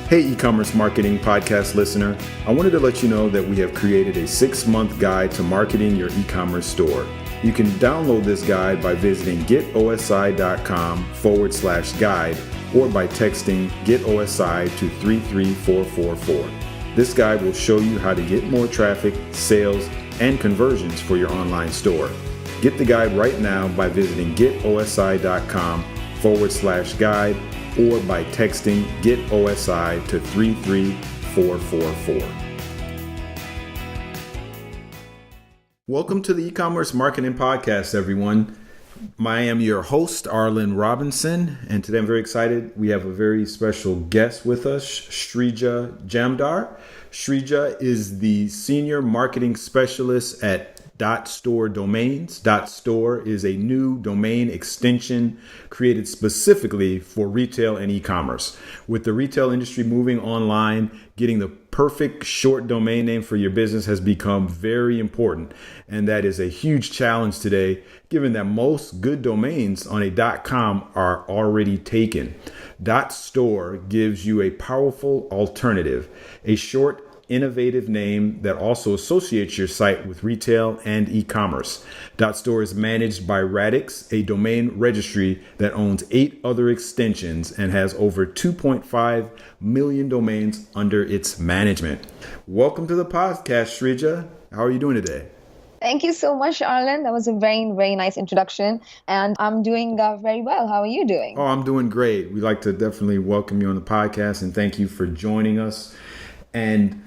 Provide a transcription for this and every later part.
Hey, e-commerce marketing podcast listener. I wanted to let you know that we have created a 6-month guide to marketing your e-commerce store. You can download this guide by visiting getosi.com/guide or by texting getosi to 33444. This guide will show you how to get more traffic, sales, and conversions for your online store. Get the guide right now by visiting getosi.com/guide or by texting getosi to 33444. Welcome to the e-commerce marketing podcast, everyone. I am your host, Arlen Robinson, and today I'm very excited. We have a very special guest with us, Shreeja Jamdar. Shreeja is the Senior Marketing Specialist at .store Domains. .store is a new domain extension created specifically for retail and e-commerce. With the retail industry moving online, getting the perfect short domain name for your business has become very important. And that is a huge challenge today, given that most good domains on a .com are already taken. .store gives you a powerful alternative, a short innovative name that also associates your site with retail and e-commerce. .store is managed by Radix, a domain registry that owns 8 other extensions and has over 2.5 million domains under its management. Welcome to the podcast, Shreeja. How are you doing today? Thank you so much, Arlen. That was a very, very nice introduction. And I'm doing very well. How are you doing? Oh, I'm doing great. We'd like to definitely welcome you on the podcast and thank you for joining us. And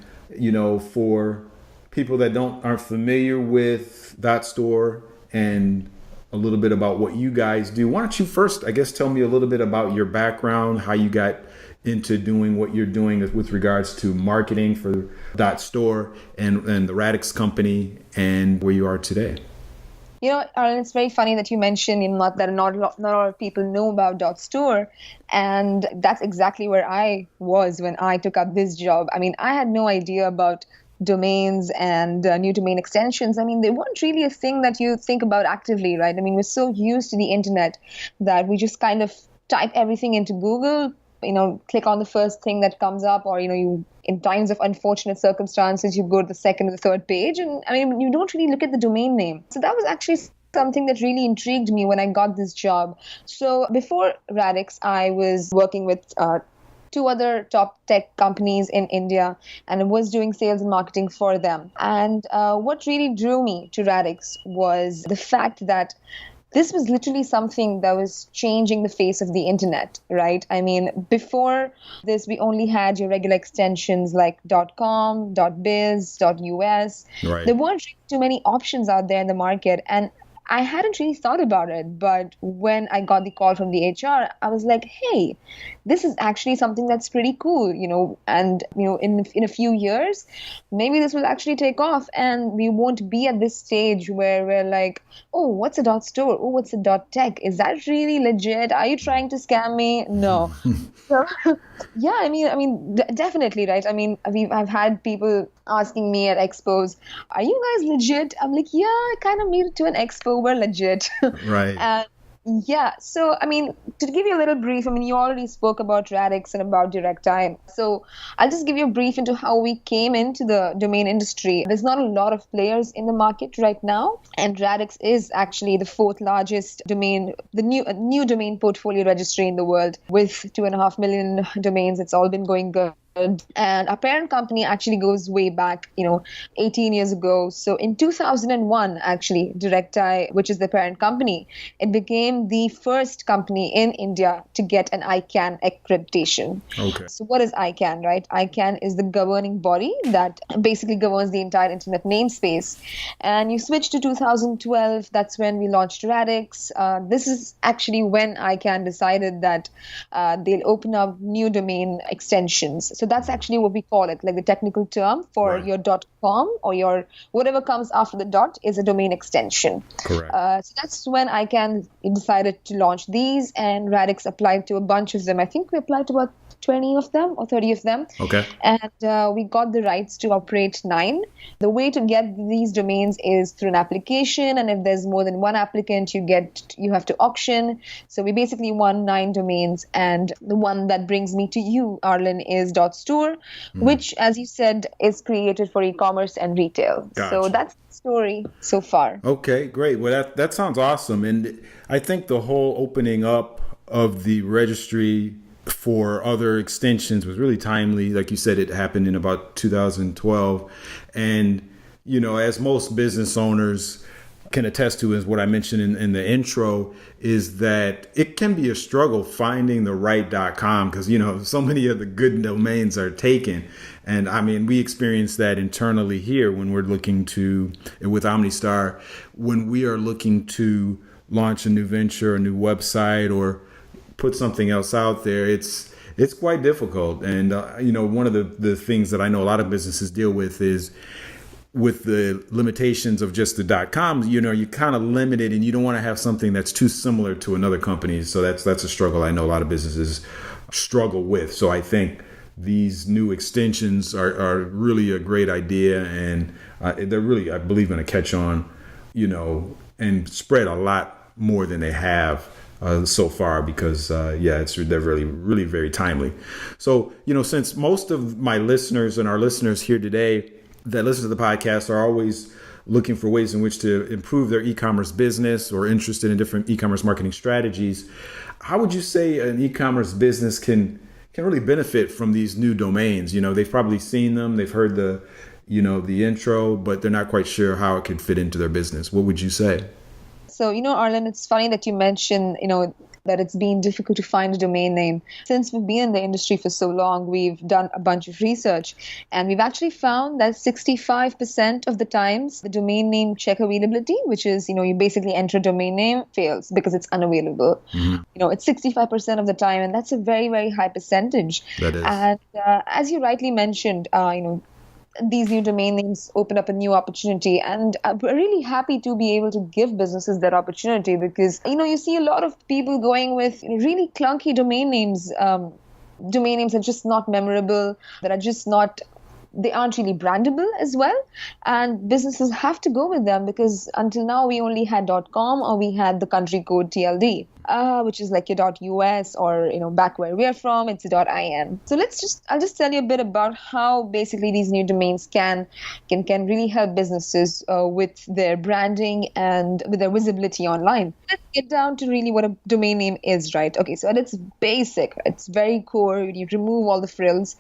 for people that aren't familiar with .store and a little bit about what you guys do, why don't you first, I guess, tell me a little bit about your background, how you got into doing what you're doing with regards to marketing for .store and the Radix company and where you are today. Arlen, it's very funny that you mentioned not a lot of people know about .store, and that's exactly where I was when I took up this job. I mean, I had no idea about domains and new domain extensions. I mean, they weren't really a thing that you think about actively, right? I mean, we're so used to the internet that we just kind of type everything into Google, click on the first thing that comes up, or, you in times of unfortunate circumstances, you go to the second or the third page. And I mean, you don't really look at the domain name. So that was actually something that really intrigued me when I got this job. So before Radix, I was working with 2 other top tech companies in India, and I was doing sales and marketing for them. And what really drew me to Radix was the fact that this was literally something that was changing the face of the internet, right? I mean, before this, we only had your regular extensions like .com, .biz, .us. Right. There weren't really too many options out there in the market. And I hadn't really thought about it, but when I got the call from the HR, I was like, hey, this is actually something that's pretty cool, and, in a few years, maybe this will actually take off and we won't be at this stage where we're like, oh, what's a .store? Oh, what's a .tech? Is that really legit? Are you trying to scam me? No. So, yeah, I mean, definitely, right? I mean, I've had people asking me at expos, are you guys legit? I'm like, yeah, I kind of made it to an expo. We're legit. Right. And yeah, so I mean, to give you a little brief, I mean, you already spoke about Radix and about DirectTime. So I'll just give you a brief into how we came into the domain industry. There's not a lot of players in the market right now, and Radix is actually the 4th largest domain, the new domain portfolio registry in the world with 2.5 million domains. It's all been going good. And our parent company actually goes way back, 18 years ago. So in 2001, actually, DirectTime, which is the parent company, it became the first company in India to get an ICANN accreditation. Okay. So what is ICANN, right? ICANN is the governing body that basically governs the entire internet namespace. And you switch to 2012, that's when we launched Radix. This is actually when ICANN decided that they'll open up new domain extensions. So that's actually what we call it, like the technical term for Right. your .com or your whatever comes after the dot is a domain extension. Correct. So that's when I decided to launch these, and Radix applied to a bunch of them. I think we applied to about 20 of them or 30 of them. Okay. And we got the rights to operate 9. The way to get these domains is through an application, and if there's more than one applicant, you have to auction. So we basically won 9 domains, and the one that brings me to you, Arlen, is .store, which, as you said, is created for e-commerce and retail. Gotcha. So that's the story so far. Okay, great. Well, that sounds awesome. And I think the whole opening up of the registry for other extensions was really timely. Like you said, it happened in about 2012. And, as most business owners can attest to, is what I mentioned in the intro, is that it can be a struggle finding the right .com because, so many of the good domains are taken. And I mean, we experience that internally here when we're looking to, with OmniStar, when we are looking to launch a new venture, a new website, or put something else out there, it's quite difficult. And, one of the things that I know a lot of businesses deal with is with the limitations of just the .coms, you're kind of limited and you don't want to have something that's too similar to another company. So that's a struggle I know a lot of businesses struggle with. So I think these new extensions are really a great idea, and they're really, I believe, going to catch on, and spread a lot more than they have so far because, they're really, really very timely. So, since most of my listeners and our listeners here today that listen to the podcast are always looking for ways in which to improve their e-commerce business or interested in different e-commerce marketing strategies, how would you say an e-commerce business can really benefit from these new domains? They've probably seen them, they've heard the intro, but they're not quite sure how it can fit into their business. What would you say? So, Arlen, it's funny that you mentioned, that it's been difficult to find a domain name. Since we've been in the industry for so long, we've done a bunch of research, and we've actually found that 65% of the times the domain name check availability, which is, you basically enter a domain name, fails because it's unavailable. It's 65% of the time, and that's a very, very high percentage. That is. And as you rightly mentioned, these new domain names open up a new opportunity, and I'm really happy to be able to give businesses that opportunity because you see a lot of people going with really clunky domain names. Domain names are just not memorable, that are just not, they aren't really brandable as well, and businesses have to go with them because until now we only had .com or we had the country code TLD, which is like your .us or back where we are from, it's .in. So I'll just tell you a bit about how basically these new domains can really help businesses with their branding and with their visibility online. Let's get down to really what a domain name is, right? Okay, so at its basic, it's very core. You remove all the frills.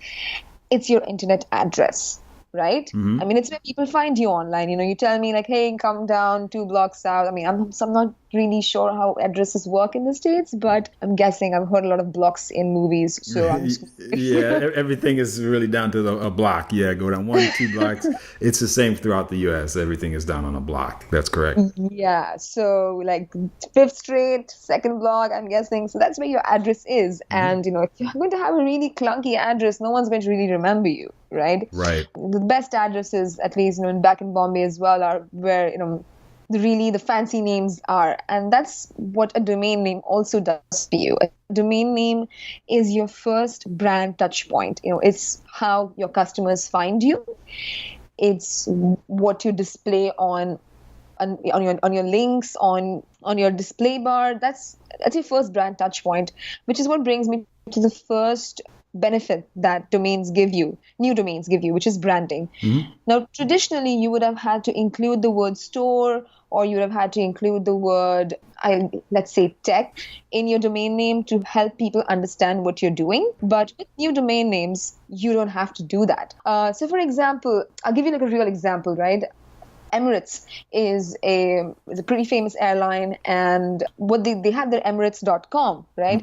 It's your internet address, right? I mean, it's where people find you online. You tell me like, hey, come down 2 blocks south. I mean, I'm not really sure how addresses work in the States, but I'm guessing I've heard a lot of blocks in movies. So I'm just... Yeah, everything is really down to a block. Yeah, go down 1, 2 blocks. It's the same throughout the U.S. Everything is down on a block. That's correct. Yeah, so like 5th Street, 2nd block, I'm guessing. So that's where your address is. And, if you're going to have a really clunky address, no one's going to really remember you, right? Right. The best addresses, at least, back in Bombay as well, are where, the fancy names are. And that's what a domain name also does for you. A domain name is your first brand touch point. It's how your customers find you. It's what you display on your links, on your display bar. That's your first brand touch point, which is what brings me to the first benefit that new domains give you, which is branding. Now, traditionally, you would have had to include the word store, or you would have had to include the word, let's say, tech in your domain name to help people understand what you're doing. But with new domain names, you don't have to do that. So, for example, I'll give you like a real example, right? Emirates is a pretty famous airline, and what they have their Emirates.com, right?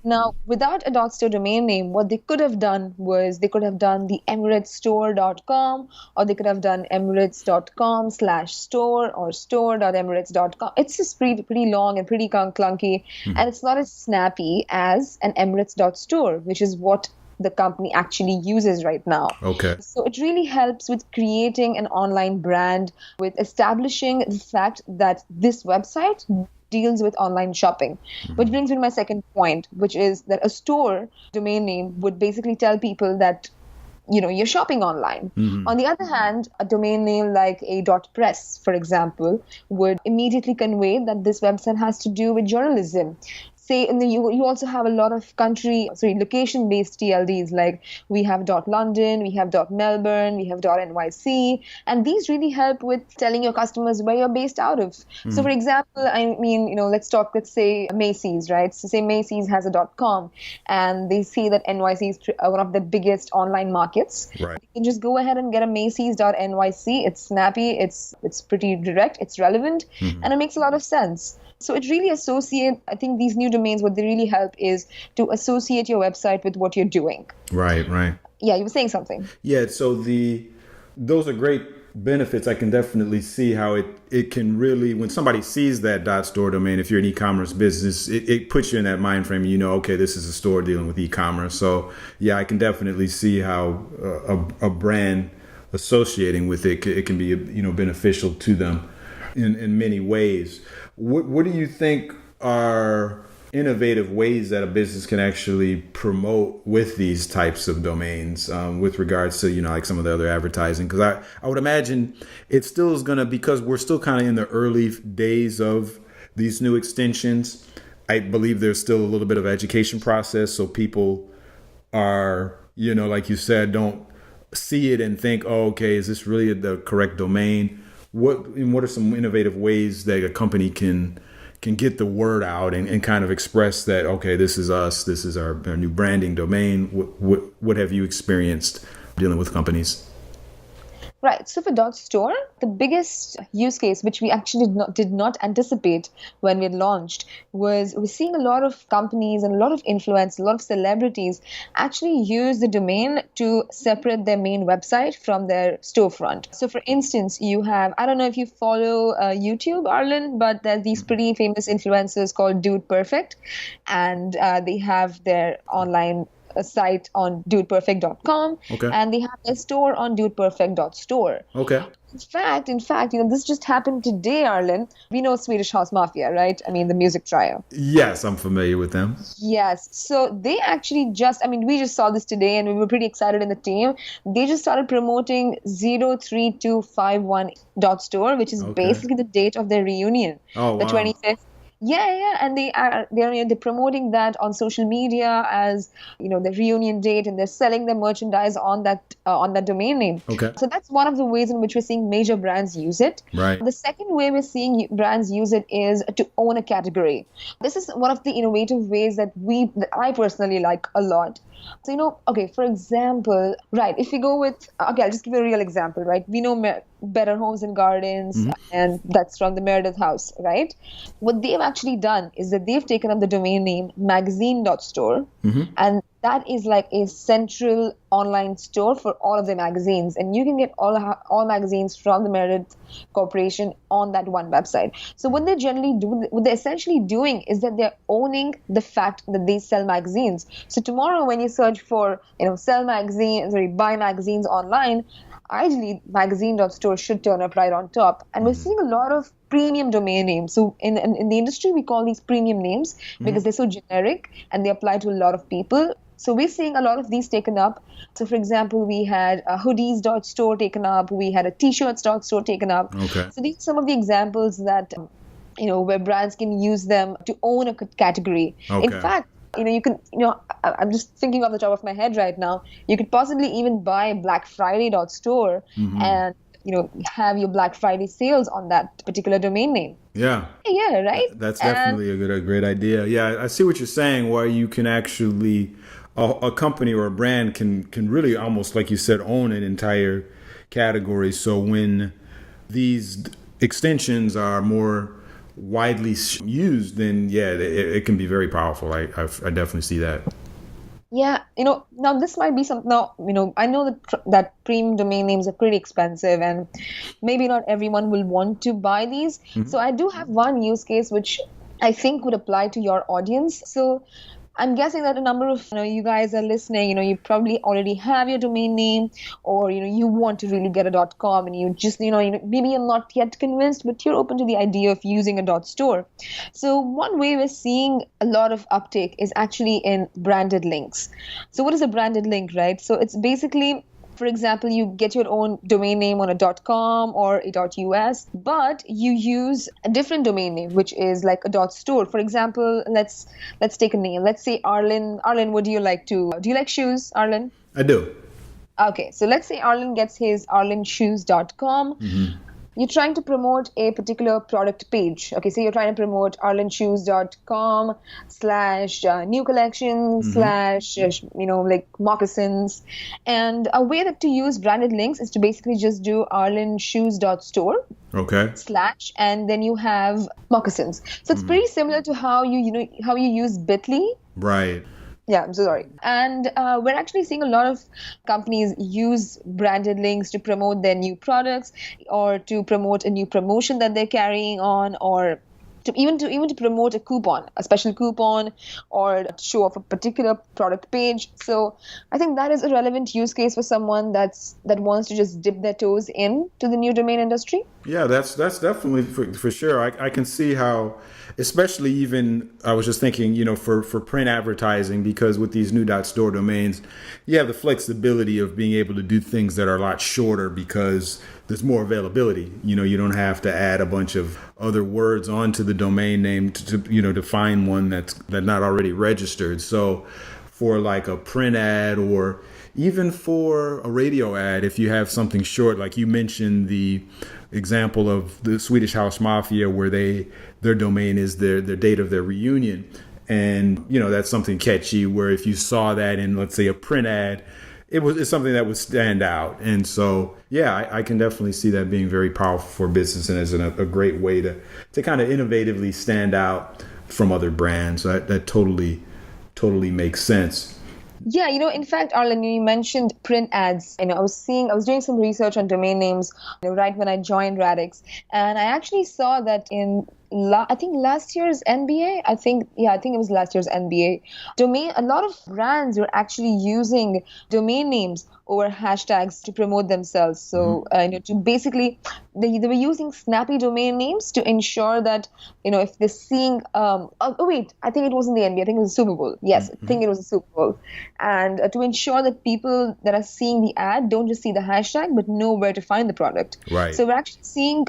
Now, without a .store domain name, what they could have done was they could have done the EmiratesStore.com, or they could have done Emirates.com/store or store.emirates.com. It's just pretty long and pretty clunky, and it's not as snappy as an Emirates.store, which is what the company actually uses right now. Okay. So it really helps with creating an online brand, with establishing the fact that this website deals with online shopping. Which brings me to my second point, which is that a store domain name would basically tell people that you're shopping online. On the other hand, a domain name like a .press, for example, would immediately convey that this website has to do with journalism. Say, and then you also have a lot of location-based TLDs, like we have .London, we have .Melbourne, we have .NYC, and these really help with telling your customers where you're based out of. So, for example, let's say Macy's, right? So, say Macy's has a .com, and they see that NYC is one of the biggest online markets. Right. You can just go ahead and get a Macy's.NYC. It's snappy, it's pretty direct, it's relevant, and it makes a lot of sense. So it really I think these new domains, what they really help is to associate your website with what you're doing. Right. Yeah, you were saying something. Yeah, so those are great benefits. I can definitely see how it can really, when somebody sees that .store domain, if you're an e-commerce business, it puts you in that mind frame, okay, this is a store dealing with e-commerce. So yeah, I can definitely see how a brand associating with it can be, beneficial to them in many ways. What do you think are innovative ways that a business can actually promote with these types of domains with regards to, like some of the other advertising? Because I would imagine it still is going to, because we're still kind of in the early days of these new extensions. I believe there's still a little bit of education process. So people are, like you said, don't see it and think, oh, okay, is this really the correct domain? What are some innovative ways that a company can get the word out and kind of express that, okay, this is us, this is our new branding domain? What have you experienced dealing with companies? Right. So for .store, the biggest use case, which we actually did not anticipate when we had launched, was we're seeing a lot of companies and a lot of influencers, a lot of celebrities actually use the domain to separate their main website from their storefront. So for instance, you have, I don't know if you follow YouTube, Arlen, but there's these pretty famous influencers called Dude Perfect, and they have their online a site on dudeperfect.com, okay, and they have their store on dudeperfect.store. Okay. In fact, this just happened today, Arlen. We know Swedish House Mafia, right? I mean, the music trio. Yes, I'm familiar with them. Yes. So they actually we just saw this today and we were pretty excited in the team. They just started promoting 03251.store, which is basically the date of their reunion. Oh, wow. The 25th. Yeah, and they're promoting that on social media as the reunion date, and they're selling their merchandise on that domain name. Okay. So that's one of the ways in which we're seeing major brands use it. Right. The second way we're seeing brands use it is to own a category. This is one of the innovative ways that I personally like a lot. So, for example, right, if we go with, I'll just give you a real example, right? We know Better Homes and Gardens, and that's from the Meredith House, right? What they've actually done is that they've taken up the domain name magazine.store, and that is like a central online store for all of the magazines. And you can get all magazines from the Meredith Corporation on that one website. So what they generally do, what they're essentially doing is that they're owning the fact that they sell magazines. So tomorrow when you search for, sell magazines or buy magazines online, ideally magazine.store should turn up right on top. And we're seeing a lot of premium domain names. So in the industry, we call these premium names because they're so generic and they apply to a lot of people. So we're seeing a lot of these taken up. So for example, we had a hoodies.store taken up. We had a t-shirts.store taken up. Okay. So these are some of the examples that, where brands can use them to own a category. Okay. In fact, you can, I'm just thinking off the top of my head right now, you could possibly even buy blackfriday.store and, have your Black Friday sales on that particular domain name. Yeah. Yeah, right? That's definitely a great idea. Yeah, I see what you're saying, where you can actually, a company or a brand can really almost, like you said, own an entire category. So when these extensions are more widely used, then it can be very powerful. I definitely see that. Yeah, now this might be I know that premium domain names are pretty expensive and maybe not everyone will want to buy these. So I do have one use case which I think would apply to your audience. So I'm guessing that a number of you guys are listening. You probably already have your domain name, or you want to really get a .com, and you just maybe you're not yet convinced, but you're open to the idea of using a .store. So one way we're seeing a lot of uptake is actually in branded links. So what is a branded link, right? So it's basically, for example, you get your own domain name on a .com or a .us, but you use a different domain name, which is like a .store. For example, let's take a name. Let's say Arlen. Arlen, what do you like shoes, Arlen? I do. Okay, so let's say Arlen gets his arlenshoes.com. Mm-hmm. You're trying to promote a particular product page. Okay, so you're trying to promote arlenshoes.com / new collection / like moccasins. And a way that to use branded links is to basically just do arlenshoes.store. Okay. / and then you have moccasins. So it's pretty similar to how you use Bitly. Right. Yeah, I'm so sorry. And we're actually seeing a lot of companies use branded links to promote their new products, or to promote a new promotion that they're carrying on, or to even to promote a special coupon, or to show off a particular product page. So I think that is a relevant use case for someone that wants to just dip their toes in to the new domain industry. Yeah, that's definitely for sure. I can see how, especially even, I was just thinking, for print advertising, because with these new .store domains, you have the flexibility of being able to do things that are a lot shorter because there's more availability. You don't have to add a bunch of other words onto the domain name to find one that's not already registered. So for like a print ad, or even for a radio ad, if you have something short, like you mentioned the example of the Swedish House Mafia, where their domain is their date of their reunion. And, that's something catchy, where if you saw that in, let's say, a print ad, it's something that would stand out. And so, yeah, I can definitely see that being very powerful for business, and as a great way to kind of innovatively stand out from other brands. That totally makes sense. Yeah, in fact, Arlen, you mentioned print ads. I was doing some research on domain names, right when I joined Radix, and I actually saw that in I think last year's NBA. I think it was last year's NBA. A lot of brands were actually using domain names over hashtags to promote themselves. So, to basically, they were using snappy domain names to ensure that, if they're seeing, I think it wasn't the NBA, I think it was the Super Bowl. Yes, I think it was the Super Bowl. And to ensure that people that are seeing the ad don't just see the hashtag, but know where to find the product. Right. So we're actually seeing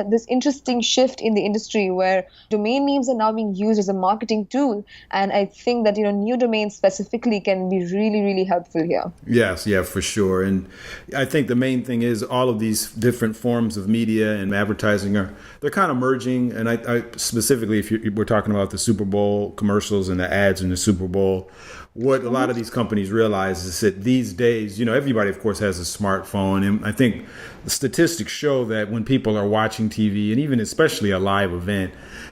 this interesting shift in the industry, where domain names are now being used as a marketing tool. And I think that, new domains specifically can be really, really helpful here. Yes, yeah, for sure. And I think the main thing is all of these different forms of media and advertising they're kind of merging. And I specifically, if we're talking about the Super Bowl commercials and the ads in the Super Bowl, what a lot of these companies realize is that these days, everybody, of course, has a smartphone. And I think the statistics show that when people are watching TV, and even especially a live event,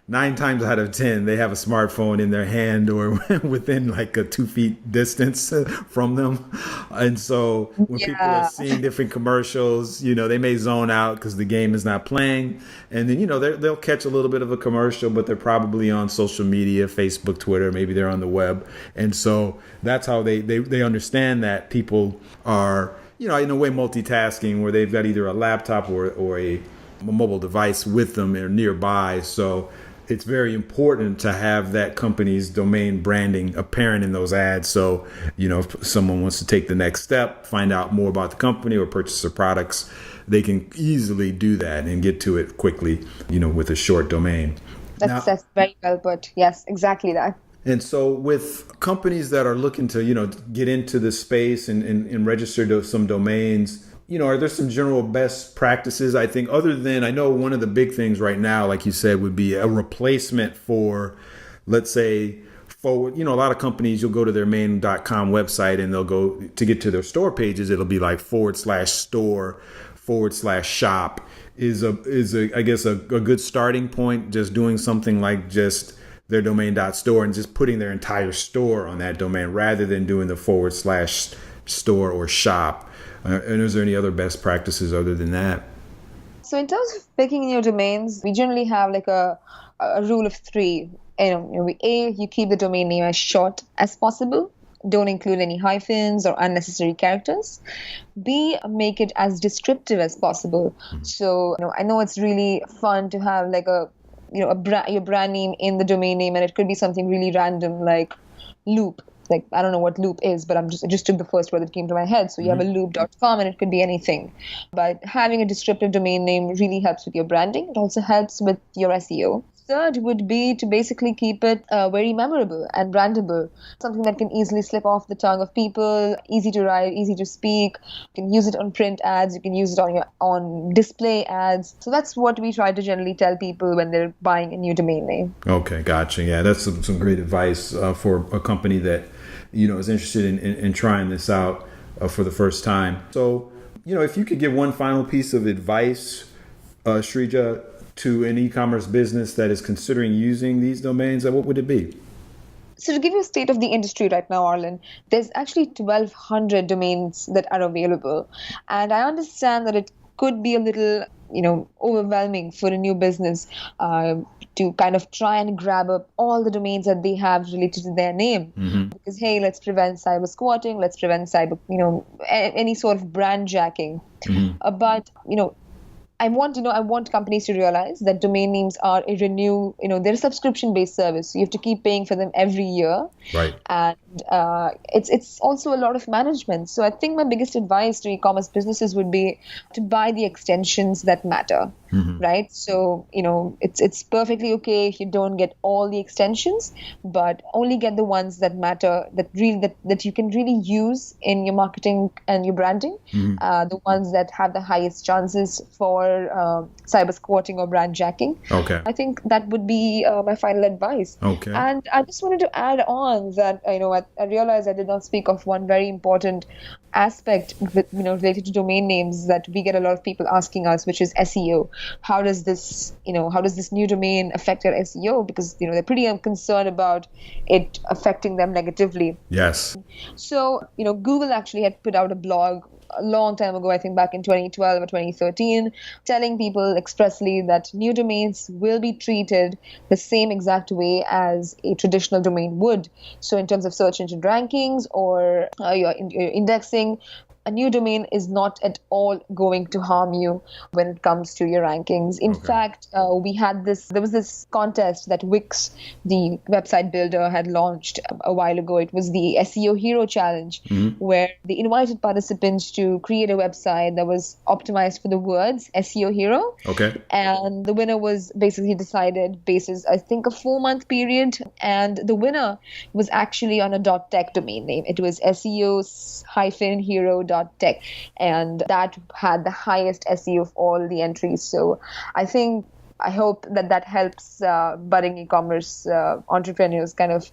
9 times out of 10, they have a smartphone in their hand or within like a 2 feet distance from them. And so when people are seeing different commercials, they may zone out because the game is not playing. And then, they'll catch a little bit of a commercial, but they're probably on social media, Facebook, Twitter, maybe they're on the web. And so that's how they understand that people are, in a way, multitasking, where they've got either a laptop or a mobile device with them or nearby. So it's very important to have that company's domain branding apparent in those ads. So, if someone wants to take the next step, find out more about the company or purchase their products, they can easily do that and get to it quickly, with a short domain. That's very well put. Yes, exactly that. And so with companies that are looking to, get into the space and register some domains, are there some general best practices? I think I know one of the big things right now, like you said, would be a replacement for, let's say, a lot of companies, you'll go to their main.com website and they'll go to get to their store pages. It'll be like /store /shop is I guess a good starting point. Just doing something like just their domain.store and just putting their entire store on that domain rather than doing the /store or shop. And is there any other best practices other than that? So in terms of picking new domains, we generally have like a rule of 3. you keep the domain name as short as possible. Don't include any hyphens or unnecessary characters. B, make it as descriptive as possible. So, I know it's really fun to have like your brand name in the domain name, and it could be something really random like loop. Like, I don't know what loop is, but I just took the first word that came to my head. So you have a loop.com, and it could be anything. But having a descriptive domain name really helps with your branding. It also helps with your SEO. Third would be to basically keep it very memorable and brandable, something that can easily slip off the tongue of people, easy to write, easy to speak. You can use it on print ads, you can use it on display ads. So that's what we try to generally tell people when they're buying a new domain name. Okay, gotcha. Yeah, that's some great advice for a company that is interested in trying this out for the first time. So, if you could give one final piece of advice, Shreeja, to an e-commerce business that is considering using these domains, what would it be? So to give you a state of the industry right now, Arlen, there's actually 1,200 domains that are available. And I understand that it could be a little, overwhelming for a new business to kind of try and grab up all the domains that they have related to their name. Because, hey, let's prevent cyber squatting, let's prevent any sort of brand jacking. But, I want companies to realize that domain names are they're a subscription-based service. So you have to keep paying for them every year. Right. And it's also a lot of management. So I think my biggest advice to e-commerce businesses would be to buy the extensions that matter. Right. So, it's perfectly okay if you don't get all the extensions, but only get the ones that matter, that you can really use in your marketing and your branding, the ones that have the highest chances for cyber squatting or brand jacking. Okay. I think that would be my final advice. Okay. And I just wanted to add on that, I realized I did not speak of one very important aspect related to domain names that we get a lot of people asking us, which is SEO. How does this new domain affect their SEO? Because they're pretty concerned about it affecting them negatively. Yes. So Google actually had put out a blog a long time ago, I think back in 2012 or 2013, telling people expressly that new domains will be treated the same exact way as a traditional domain would. So in terms of search engine rankings or your indexing, a new domain is not at all going to harm you when it comes to your rankings. In fact, there was this contest that Wix, the website builder, had launched a while ago. It was the SEO Hero Challenge, where they invited participants to create a website that was optimized for the words SEO Hero. Okay. And the winner was basically decided basis, I think, a 4-month period. And the winner was actually on a .tech domain name. It was SEO-hero.tech, and that had the highest SEO of all the entries. So I hope that helps budding e-commerce entrepreneurs kind of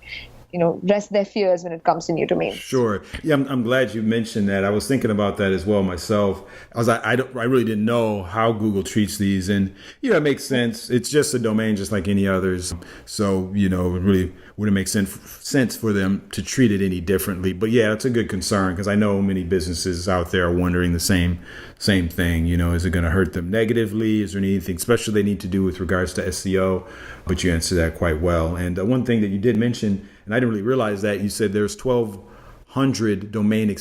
rest their fears when it comes to new domains. Sure. Yeah, I'm glad you mentioned that. I was thinking about that as well myself. I really didn't know how Google treats these, and it makes sense. It's just a domain, just like any others. So it really wouldn't make sense for them to treat it any differently. But yeah, it's a good concern, because I know many businesses out there are wondering the same thing. Is it going to hurt them negatively? Is there anything special they need to do with regards to SEO? But you answered that quite well. And one thing that you did mention, and I didn't really realize that, you said there's 1,200 domain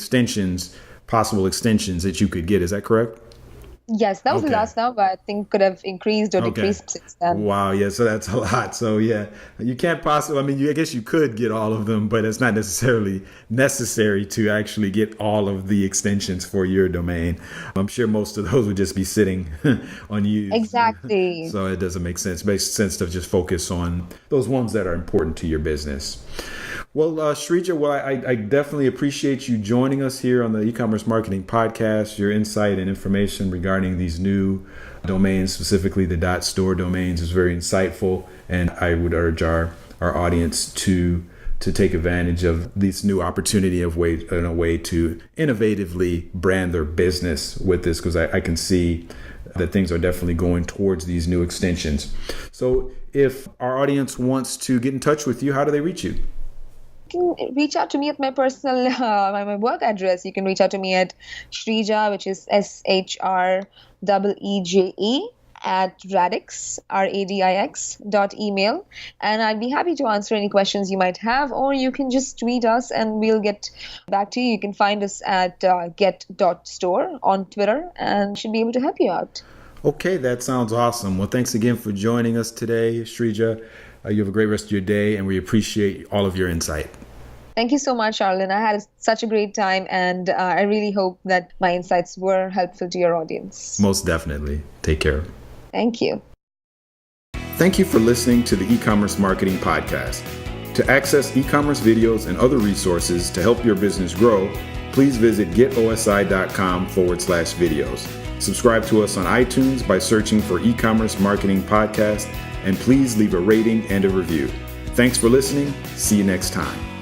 possible extensions that you could get. Is that correct? Yes, that was the last now, but I think could have increased or decreased since then. Wow, yeah, so that's a lot. So yeah, you can't possibly, I guess you could get all of them, but it's not necessarily necessary to actually get all of the extensions for your domain. I'm sure most of those would just be sitting unused. Exactly. So it doesn't make sense. It makes sense to just focus on those ones that are important to your business. Well, Shreeja, I definitely appreciate you joining us here on the e-commerce marketing podcast. Your insight and information regarding these new domains, specifically the .store domains, is very insightful. And I would urge our audience to take advantage of this new opportunity in a way to innovatively brand their business with this, because I can see that things are definitely going towards these new extensions. So if our audience wants to get in touch with you, how do they reach you? You can reach out to me at my personal my work address. You can reach out to me at Shreeja, which is SHREEJE at Radix, radix.email. And I'd be happy to answer any questions you might have, or you can just tweet us and we'll get back to you. You can find us at get.store on Twitter and should be able to help you out. Okay, that sounds awesome. Well, thanks again for joining us today, Shreeja. You have a great rest of your day, and we appreciate all of your insight. Thank you so much, Arlen. I had such a great time, and I really hope that my insights were helpful to your audience. Most definitely. Take care. Thank you. Thank you for listening to the eCommerce Marketing Podcast. To access eCommerce videos and other resources to help your business grow, please visit getosi.com/videos. Subscribe to us on iTunes by searching for eCommerce Marketing Podcast, and please leave a rating and a review. Thanks for listening. See you next time.